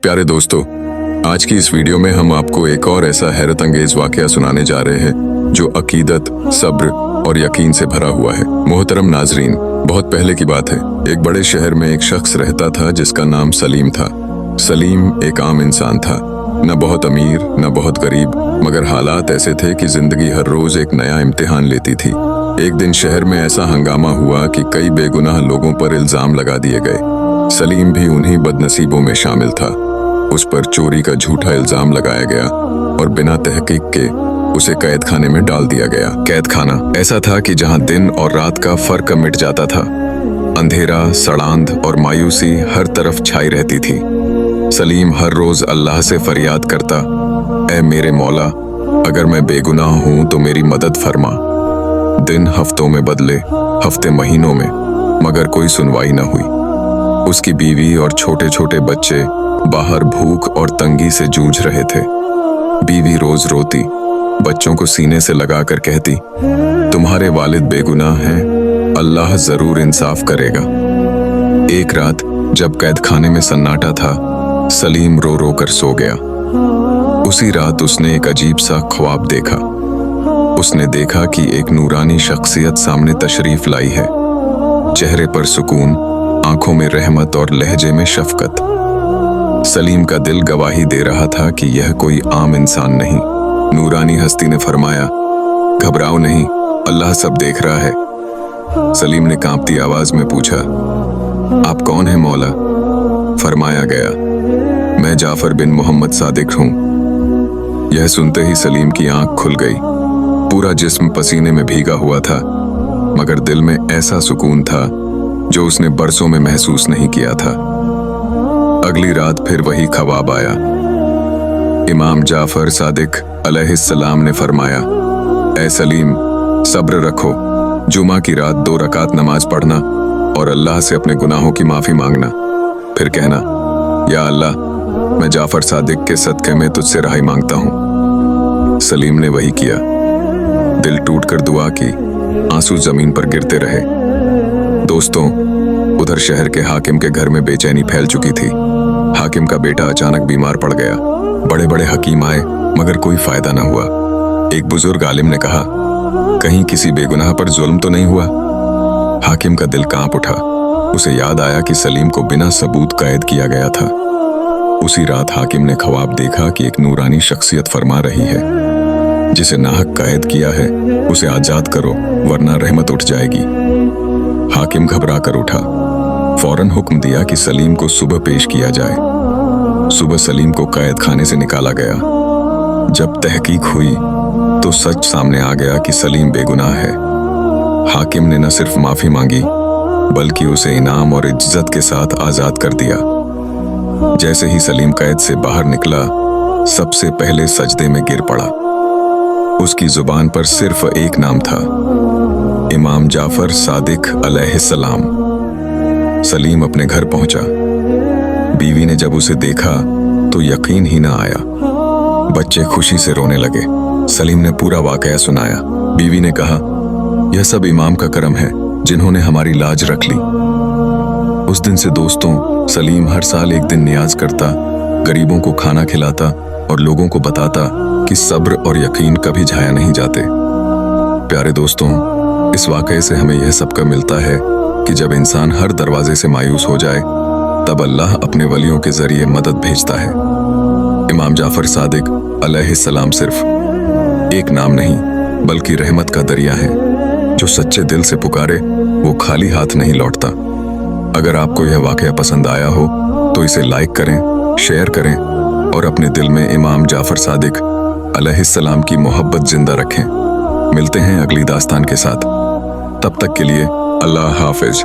प्यारे दोस्तों, आज की इस वीडियो में हम आपको एक और ऐसा हैरत अंगेज वाकया सुनाने जा रहे हैं जो अकीदत, सब्र और यकीन से भरा हुआ है। मोहतरम नाजरीन, बहुत पहले की बात है। एक बड़े शहर में एक शख्स रहता था जिसका नाम सलीम था। सलीम एक आम इंसान था, न बहुत अमीर न बहुत गरीब, मगर हालात ऐसे थे कि जिंदगी हर रोज एक नया इम्तिहान लेती थी। एक दिन शहर में ऐसा हंगामा हुआ कि कई बेगुनाह लोगों पर इल्जाम लगा दिए गए। सलीम भी उन्हीं बदनसीबों में शामिल था। उस पर चोरी का झूठा इल्जाम लगाया गया और बिना तहकीक के उसे कैद खाने में डाल दिया गया। कैद खाना ऐसा था कि जहां दिन और रात का फर्क मिट जाता था। अंधेरा, सड़ांध और मायूसी हर तरफ छाई रहती थी। सलीम हर रोज अल्लाह से फरियाद करता, ऐ मेरे मौला, अगर मैं बेगुनाह हूं तो मेरी मदद फरमा। दिन हफ्तों में बदले, हफ्ते महीनों में, मगर कोई सुनवाई न हुई। उसकी बीवी और छोटे छोटे बच्चे बाहर भूख और तंगी से जूझ रहे थे। बीवी रोज रोती, बच्चों को सीने से लगाकर कहती, तुम्हारे वालिद बेगुनाह हैं, अल्लाह जरूर इंसाफ करेगा। एक रात जब कैद खाने में सन्नाटा था, सलीम रो रो कर सो गया। उसी रात उसने एक अजीब सा ख्वाब देखा। उसने देखा कि एक नूरानी शख्सियत सामने तशरीफ लाई है। चेहरे पर सुकून, आंखों में रहमत और लहजे में शफकत। सलीम का दिल गवाही दे रहा था कि यह कोई आम इंसान नहीं। नूरानी हस्ती ने फरमाया, घबराओ नहीं, अल्लाह सब देख रहा है। सलीम ने कांपती आवाज में पूछा, आप कौन हैं मौला? फरमाया गया, मैं जाफर बिन मोहम्मद सादिक हूं। यह सुनते ही सलीम की आंख खुल गई। पूरा जिस्म पसीने में भीगा हुआ था, मगर दिल में ऐसा सुकून था जो उसने बरसों में महसूस नहीं किया था। अगली रात फिर वही ख्वाब आया। इमाम जाफर सादिक अलैहिस्सलाम ने फरमाया, ऐ सलीम, सब्र रखो। जुमा की रात 2 रकात नमाज पढ़ना और अल्लाह से अपने गुनाहों की माफी मांगना। फिर कहना, या अल्लाह, मैं जाफर सादिक के सदक़े में तुझसे रहाई मांगता हूं। सलीम ने वही किया। दिल टूटकर दुआ की, आंसू जमीन पर गिरते रहे। दोस्तों, उधर शहर के हाकिम के घर में बेचैनी फैल चुकी थी। हाकिम का बेटा अचानक बीमार पड़ गया। बड़े बड़े हकीम आए, मगर कोई फायदा न हुआ। एक बुजुर्ग आलिम ने कहा, कहीं किसी बेगुनाह पर जुल्म तो नहीं हुआ? हाकिम का दिल कांप उठा। उसे याद आया कि सलीम को बिना सबूत कैद किया गया था। उसी रात हाकिम ने ख्वाब देखा कि एक नूरानी शख्सियत फरमा रही है, जिसे नाहक कैद किया है उसे आजाद करो, वरना रहमत उठ जाएगी। हाकिम घबरा कर उठा। फौरन हुक्म दिया कि सलीम को सुबह पेश किया जाए। सुबह सलीम को कैद खाने से निकाला गया। जब तहकीक हुई तो सच सामने आ गया कि सलीम बेगुनाह है। हाकिम ने न सिर्फ माफी मांगी, बल्कि उसे इनाम और इज्जत के साथ आजाद कर दिया। जैसे ही सलीम कैद से बाहर निकला, सबसे पहले सजदे में गिर पड़ा। उसकी जुबान पर सिर्फ एक नाम था, इमाम जाफर सादिक अलैहिस्सलाम। सलीम अपने घर पहुंचा। बीवी ने जब उसे देखा तो यकीन ही ना आया। बच्चे खुशी से रोने लगे। सलीम ने पूरा वाकया सुनाया। बीवी ने कहा, यह सब इमाम का करम है, जिन्होंने हमारी लाज रख ली। उस दिन से दोस्तों, सलीम हर साल एक दिन नियाज करता, गरीबों को खाना खिलाता और लोगों को बताता कि सब्र और यकीन कभी जाया नहीं जाते। प्यारे दोस्तों, इस वाकये से हमें यह सबक मिलता है कि जब इंसान हर दरवाजे से मायूस हो जाए, तब अल्लाह अपने वलियों के जरिए मदद भेजता है। इमाम जाफर सादिक अलैहिस्सलाम सिर्फ एक नाम नहीं, बल्कि रहमत का दरिया है। जो सच्चे दिल से पुकारे, वो खाली हाथ नहीं लौटता। अगर आपको यह वाकया पसंद आया हो तो इसे लाइक करें, शेयर करें और अपने दिल में इमाम जाफर सादिक अलैहिस्सलाम की मोहब्बत जिंदा रखें। मिलते हैं अगली दास्तान के साथ। तब तक के लिए अल्लाह हाफिज।